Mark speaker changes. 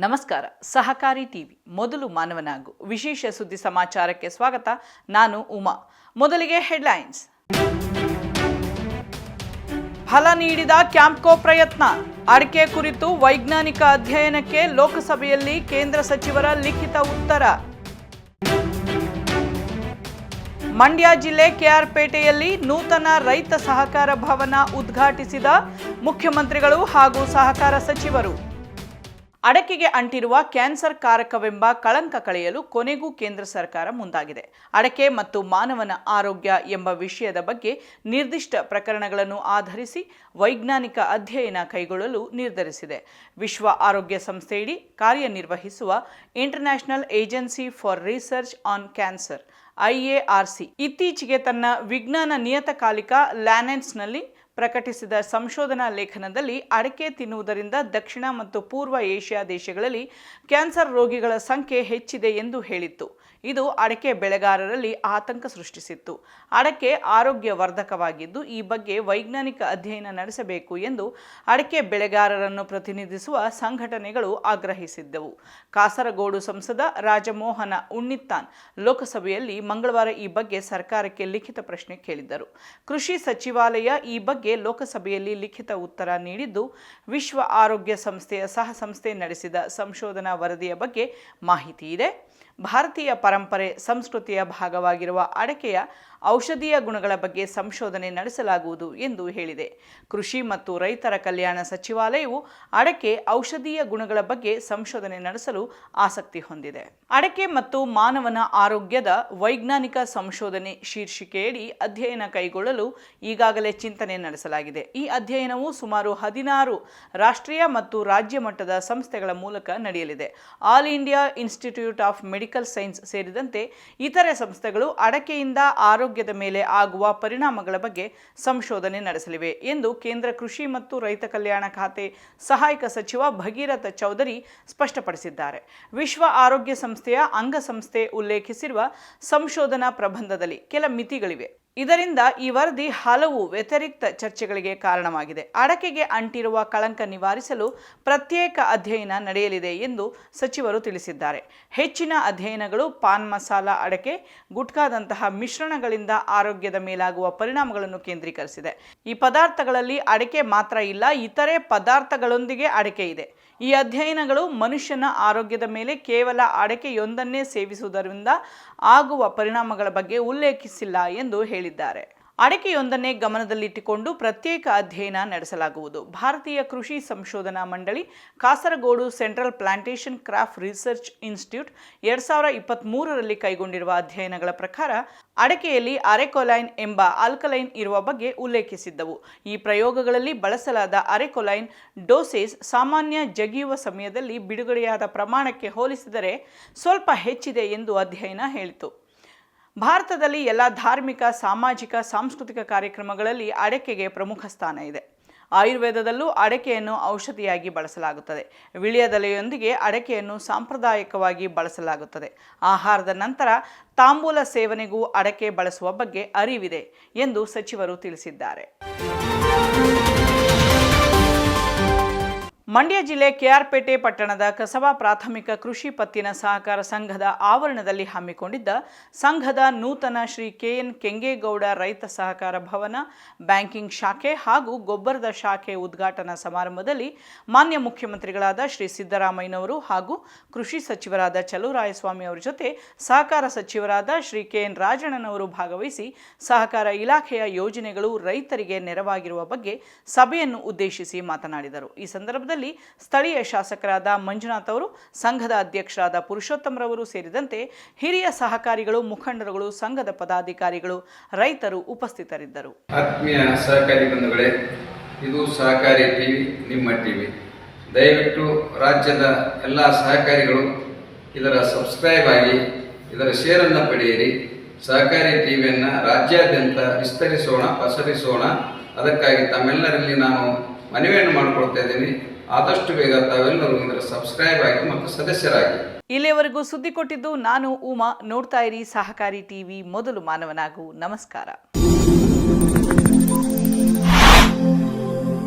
Speaker 1: ನಮಸ್ಕಾರ. ಸಹಕಾರಿ ಟಿವಿ ಮೊದಲು ಮಾನವನಾಗು ವಿಶೇಷ ಸುದ್ದಿ ಸಮಾಚಾರಕ್ಕೆ ಸ್ವಾಗತ. ನಾನು ಉಮಾ. ಮೊದಲಿಗೆ ಹೆಡ್ಲೈನ್ಸ್. ಫಲ ನೀಡಿದ ಕ್ಯಾಂಪ್ಕೋ ಪ್ರಯತ್ನ, ಅಡಿಕೆ ಕುರಿತು ವೈಜ್ಞಾನಿಕ ಅಧ್ಯಯನಕ್ಕೆ ಲೋಕಸಭೆಯಲ್ಲಿ ಕೇಂದ್ರ ಸಚಿವರ ಲಿಖಿತ ಉತ್ತರ. ಮಂಡ್ಯ ಜಿಲ್ಲೆ ಕೆಆರ್ಪೇಟೆಯಲ್ಲಿ ನೂತನ ರೈತ ಸಹಕಾರ ಭವನ ಉದ್ಘಾಟಿಸಿದ ಮುಖ್ಯಮಂತ್ರಿಗಳು ಹಾಗೂ ಸಹಕಾರ ಸಚಿವರು. ಅಡಕೆಗೆ ಅಂಟಿರುವ ಕ್ಯಾನ್ಸರ್ ಕಾರಕವೆಂಬ ಕಳಂಕ ಕಳೆಯಲು ಕೊನೆಗೂ ಕೇಂದ್ರ ಸರ್ಕಾರ ಮುಂದಾಗಿದೆ. ಅಡಕೆ ಮತ್ತು ಮಾನವನ ಆರೋಗ್ಯ ಎಂಬ ವಿಷಯದ ಬಗ್ಗೆ ನಿರ್ದಿಷ್ಟ ಪ್ರಕರಣಗಳನ್ನು ಆಧರಿಸಿ ವೈಜ್ಞಾನಿಕ ಅಧ್ಯಯನ ಕೈಗೊಳ್ಳಲು ನಿರ್ಧರಿಸಿದೆ. ವಿಶ್ವ ಆರೋಗ್ಯ ಸಂಸ್ಥೆಯಡಿ ಕಾರ್ಯನಿರ್ವಹಿಸುವ international agency for research on cancer IARC ಇತ್ತೀಚೆಗೆ ತನ್ನ ವಿಜ್ಞಾನ ನಿಯತಕಾಲಿಕ ಲ್ಯಾನೆಟ್ಸ್ನಲ್ಲಿ ಪ್ರಕಟಿಸಿದ ಸಂಶೋಧನಾ ಲೇಖನದಲ್ಲಿ ಅಡಕೆ ತಿನ್ನುವುದರಿಂದ ದಕ್ಷಿಣ ಮತ್ತು ಪೂರ್ವ ಏಷ್ಯಾ ದೇಶಗಳಲ್ಲಿ ಕ್ಯಾನ್ಸರ್ ರೋಗಿಗಳ ಸಂಖ್ಯೆ ಹೆಚ್ಚಿದೆ ಎಂದು ಹೇಳಿತ್ತು. ಇದು ಅಡಕೆ ಬೆಳೆಗಾರರಲ್ಲಿ ಆತಂಕ ಸೃಷ್ಟಿಸಿತ್ತು. ಅಡಕೆ ಆರೋಗ್ಯವರ್ಧಕವಾಗಿದ್ದು ಈ ಬಗ್ಗೆ ವೈಜ್ಞಾನಿಕ ಅಧ್ಯಯನ ನಡೆಸಬೇಕು ಎಂದು ಅಡಕೆ ಬೆಳೆಗಾರರನ್ನು ಪ್ರತಿನಿಧಿಸುವ ಸಂಘಟನೆಗಳು ಆಗ್ರಹಿಸಿದ್ದವು. ಕಾಸರಗೋಡು ಸಂಸದ ರಾಜಮೋಹನ ಉಣ್ಣಿತ್ತಾನ್ ಲೋಕಸಭೆಯಲ್ಲಿ ಮಂಗಳವಾರ ಈ ಬಗ್ಗೆ ಸರ್ಕಾರಕ್ಕೆ ಲಿಖಿತ ಪ್ರಶ್ನೆ ಕೇಳಿದ್ದರು. ಕೃಷಿ ಸಚಿವಾಲಯ ಈ ಬಗ್ಗೆ ಲೋಕಸಭೆಯಲ್ಲಿ ಲಿಖಿತ ಉತ್ತರ ನೀಡಿದ್ದು, ವಿಶ್ವ ಆರೋಗ್ಯ ಸಂಸ್ಥೆಯ ಸಹ ಸಂಸ್ಥೆ ನಡೆಸಿದ ಸಂಶೋಧನಾ ವರದಿಯ ಬಗ್ಗೆ ಮಾಹಿತಿ ಇದೆ. ಭಾರತೀಯ ಪರಂಪರೆ ಸಂಸ್ಕೃತಿಯ ಭಾಗವಾಗಿರುವ ಅಡಕೆಯ ಔಷಧೀಯ ಗುಣಗಳ ಬಗ್ಗೆ ಸಂಶೋಧನೆ ನಡೆಸಲಾಗುವುದು ಎಂದು ಹೇಳಿದೆ. ಕೃಷಿ ಮತ್ತು ರೈತರ ಕಲ್ಯಾಣ ಸಚಿವಾಲಯವು ಅಡಕೆ ಔಷಧೀಯ ಗುಣಗಳ ಬಗ್ಗೆ ಸಂಶೋಧನೆ ನಡೆಸಲು ಆಸಕ್ತಿ ಹೊಂದಿದೆ. ಅಡಕೆ ಮತ್ತು ಮಾನವನ ಆರೋಗ್ಯದ ವೈಜ್ಞಾನಿಕ ಸಂಶೋಧನೆ ಶೀರ್ಷಿಕೆಯಡಿ ಅಧ್ಯಯನ ಕೈಗೊಳ್ಳಲು ಈಗಾಗಲೇ ಚಿಂತನೆ ನಡೆಸಲಾಗಿದೆ. ಈ ಅಧ್ಯಯನವು ಸುಮಾರು 16 ರಾಷ್ಟ್ರೀಯ ಮತ್ತು ರಾಜ್ಯ ಮಟ್ಟದ ಸಂಸ್ಥೆಗಳ ಮೂಲಕ ನಡೆಯಲಿದೆ. All India institute of medical science ಸೇರಿದಂತೆ ಇತರೆ ಸಂಸ್ಥೆಗಳು ಅಡಕೆಯಿಂದ ಆರೋಗ್ಯದ ಮೇಲೆ ಆಗುವ ಪರಿಣಾಮಗಳ ಬಗ್ಗೆ ಸಂಶೋಧನೆ ನಡೆಸಲಿವೆ ಎಂದು ಕೇಂದ್ರ ಕೃಷಿ ಮತ್ತು ರೈತ ಕಲ್ಯಾಣ ಖಾತೆ ಸಹಾಯಕ ಸಚಿವ ಭಗೀರಥ ಚೌಧರಿ ಸ್ಪಷ್ಟಪಡಿಸಿದ್ದಾರೆ. ವಿಶ್ವ ಆರೋಗ್ಯ ಸಂಸ್ಥೆಯ ಅಂಗಸಂಸ್ಥೆ ಉಲ್ಲೇಖಿಸಿರುವ ಸಂಶೋಧನಾ ಪ್ರಬಂಧದಲ್ಲಿ ಕೆಲ ಮಿತಿಗಳಿವೆ. ಇದರಿಂದ ಈ ವರದಿ ಹಲವು ವ್ಯತಿರಿಕ್ತ ಚರ್ಚೆಗಳಿಗೆ ಕಾರಣವಾಗಿದೆ. ಅಡಕೆಗೆ ಅಂಟಿರುವ ಕಳಂಕ ನಿವಾರಿಸಲು ಪ್ರತ್ಯೇಕ ಅಧ್ಯಯನ ನಡೆಯಲಿದೆ ಎಂದು ಸಚಿವರು ತಿಳಿಸಿದ್ದಾರೆ. ಹೆಚ್ಚಿನ ಅಧ್ಯಯನಗಳು ಪಾನ್ ಮಸಾಲ, ಅಡಕೆ, ಗುಟ್ಕಾದಂತಹ ಮಿಶ್ರಣಗಳಿಂದ ಆರೋಗ್ಯದ ಮೇಲಾಗುವ ಪರಿಣಾಮಗಳನ್ನು ಕೇಂದ್ರೀಕರಿಸಿದೆ. ಈ ಪದಾರ್ಥಗಳಲ್ಲಿ ಅಡಕೆ ಮಾತ್ರ ಇಲ್ಲ, ಇತರೆ ಪದಾರ್ಥಗಳೊಂದಿಗೆ ಅಡಕೆ ಇದೆ. ಈ ಅಧ್ಯಯನಗಳು ಮನುಷ್ಯನ ಆರೋಗ್ಯದ ಮೇಲೆ ಕೇವಲ ಅಡಕೆಯೊಂದನ್ನೇ ಸೇವಿಸುವುದರಿಂದ ಆಗುವ ಪರಿಣಾಮಗಳ ಬಗ್ಗೆ ಉಲ್ಲೇಖಿಸಿಲ್ಲ ಎಂದು ಹೇಳಿದ್ದಾರೆ. ಅಡಕೆಯೊಂದನ್ನೇ ಗಮನದಲ್ಲಿಟ್ಟುಕೊಂಡು ಪ್ರತ್ಯೇಕ ಅಧ್ಯಯನ ನಡೆಸಲಾಗುವುದು. ಭಾರತೀಯ ಕೃಷಿ ಸಂಶೋಧನಾ ಮಂಡಳಿ Kasaragod central plantation craft research institute 2023ರಲ್ಲಿ ಕೈಗೊಂಡಿರುವ ಅಧ್ಯಯನಗಳ ಪ್ರಕಾರ ಅಡಕೆಯಲ್ಲಿ ಅರೆಕೊಲೈನ್ ಎಂಬ ಆಲ್ಕಲೈನ್ ಇರುವ ಬಗ್ಗೆ ಉಲ್ಲೇಖಿಸಿದ್ದವು. ಈ ಪ್ರಯೋಗಗಳಲ್ಲಿ ಬಳಸಲಾದ ಅರೆಕೊಲೈನ್ ಡೋಸೇಜ್ ಸಾಮಾನ್ಯ ಜಗಿಯುವ ಸಮಯದಲ್ಲಿ ಬಿಡುಗಡೆಯಾದ ಪ್ರಮಾಣಕ್ಕೆ ಹೋಲಿಸಿದರೆ ಸ್ವಲ್ಪ ಹೆಚ್ಚಿದೆ ಎಂದು ಅಧ್ಯಯನ ಹೇಳಿತು. ಭಾರತದಲ್ಲಿ ಎಲ್ಲ ಧಾರ್ಮಿಕ, ಸಾಮಾಜಿಕ, ಸಾಂಸ್ಕೃತಿಕ ಕಾರ್ಯಕ್ರಮಗಳಲ್ಲಿ ಅಡಕೆಗೆ ಪ್ರಮುಖ ಸ್ಥಾನ ಇದೆ. ಆಯುರ್ವೇದದಲ್ಲೂ ಅಡಕೆಯನ್ನು ಔಷಧಿಯಾಗಿ ಬಳಸಲಾಗುತ್ತದೆ. ವಿಳ್ಯದೆಲೆಯೊಂದಿಗೆ ಅಡಕೆಯನ್ನು ಸಾಂಪ್ರದಾಯಿಕವಾಗಿ ಬಳಸಲಾಗುತ್ತದೆ. ಆಹಾರದ ನಂತರ ತಾಂಬೂಲ ಸೇವನೆಗೂ ಅಡಕೆ ಬಳಸುವ ಬಗ್ಗೆ ಅರಿವಿದೆ ಎಂದು ಸಚಿವರು ತಿಳಿಸಿದ್ದಾರೆ. ಮಂಡ್ಯ ಜಿಲ್ಲೆ ಕೆಆರ್ಪೇಟೆ ಪಟ್ಟಣದ ಕಸಬಾ ಪ್ರಾಥಮಿಕ ಕೃಷಿ ಪತ್ತಿನ ಸಹಕಾರ ಸಂಘದ ಆವರಣದಲ್ಲಿ ಹಮ್ಮಿಕೊಂಡಿದ್ದ ಸಂಘದ ನೂತನ ಶ್ರೀ KN ಕೆಂಗೇಗೌಡ ರೈತ ಸಹಕಾರ ಭವನ, ಬ್ಯಾಂಕಿಂಗ್ ಶಾಖೆ ಹಾಗೂ ಗೊಬ್ಬರದ ಶಾಖೆ ಉದ್ಘಾಟನಾ ಸಮಾರಂಭದಲ್ಲಿ ಮಾನ್ಯ ಮುಖ್ಯಮಂತ್ರಿಗಳಾದ ಶ್ರೀ ಸಿದ್ದರಾಮಯ್ಯನವರು ಹಾಗೂ ಕೃಷಿ ಸಚಿವರಾದ ಚಲುವರಾಯಸ್ವಾಮಿ ಅವರ ಜೊತೆ ಸಹಕಾರ ಸಚಿವರಾದ ಶ್ರೀ KN ರಾಜಣ್ಣನವರು ಭಾಗವಹಿಸಿ ಸಹಕಾರ ಇಲಾಖೆಯ ಯೋಜನೆಗಳು ರೈತರಿಗೆ ನೆರವಾಗಿರುವ ಬಗ್ಗೆ ಸಭೆಯನ್ನು ಉದ್ದೇಶಿಸಿ ಮಾತನಾಡಿದರು. ಈ ಸಂದರ್ಭದಲ್ಲಿ ಸ್ಥಳೀಯ ಶಾಸಕರಾದ ಮಂಜುನಾಥ್ ಅವರು, ಸಂಘದ ಅಧ್ಯಕ್ಷರಾದ ಪುರುಷೋತ್ತಮರವರು ಸೇರಿದಂತೆ ಹಿರಿಯ ಸಹಕಾರಿಗಳು, ಮುಖಂಡರುಗಳು, ಸಂಘದ ಪದಾಧಿಕಾರಿಗಳು, ರೈತರು ಉಪಸ್ಥಿತರಿದ್ದರು.
Speaker 2: ಆತ್ಮೀಯ ಸಹಕಾರಿ ಬಂಧುಗಳೇ, ಇದು ಸಹಕಾರಿ ಟಿವಿ, ನಿಮ್ಮ ಟಿವಿ. ದಯವಿಟ್ಟು ರಾಜ್ಯದ ಎಲ್ಲ ಸಹಕಾರಿಗಳು ಇದರ ಸಬ್ಸ್ಕ್ರೈಬ್ ಆಗಿ ಇದರ ಶೇರನ್ನು ಪಡೆಯಿರಿ. ಸಹಕಾರಿ ಟಿವಿಯನ್ನು ರಾಜ್ಯಾದ್ಯಂತ ವಿಸ್ತರಿಸೋಣ, ಪಸರಿಸೋಣ. ಅದಕ್ಕಾಗಿ ತಮ್ಮೆಲ್ಲರಲ್ಲಿ ನಾನು ಮನವಿಯನ್ನು ಮಾಡಿಕೊಳ್ತಾ ಇದ್ದೀನಿ. ಆದಷ್ಟು ಬೇಗ ತಾವೆಲ್ಲರೂ ಇದರ ಸಬ್ಸ್ಕ್ರೈಬ್ ಆಗಿ ಮತ್ತು ಸದಸ್ಯರಾಗಿ.
Speaker 1: ಇಲ್ಲಿಯವರೆಗೂ ಸುದ್ದಿ ಕೊಟ್ಟಿದ್ದು ನಾನು ಉಮಾ. ನೋಡ್ತಾ ಇರಿ ಸಹಕಾರಿ ಟಿವಿ, ಮೊದಲು ಮಾನವನಾಗು. ನಮಸ್ಕಾರ.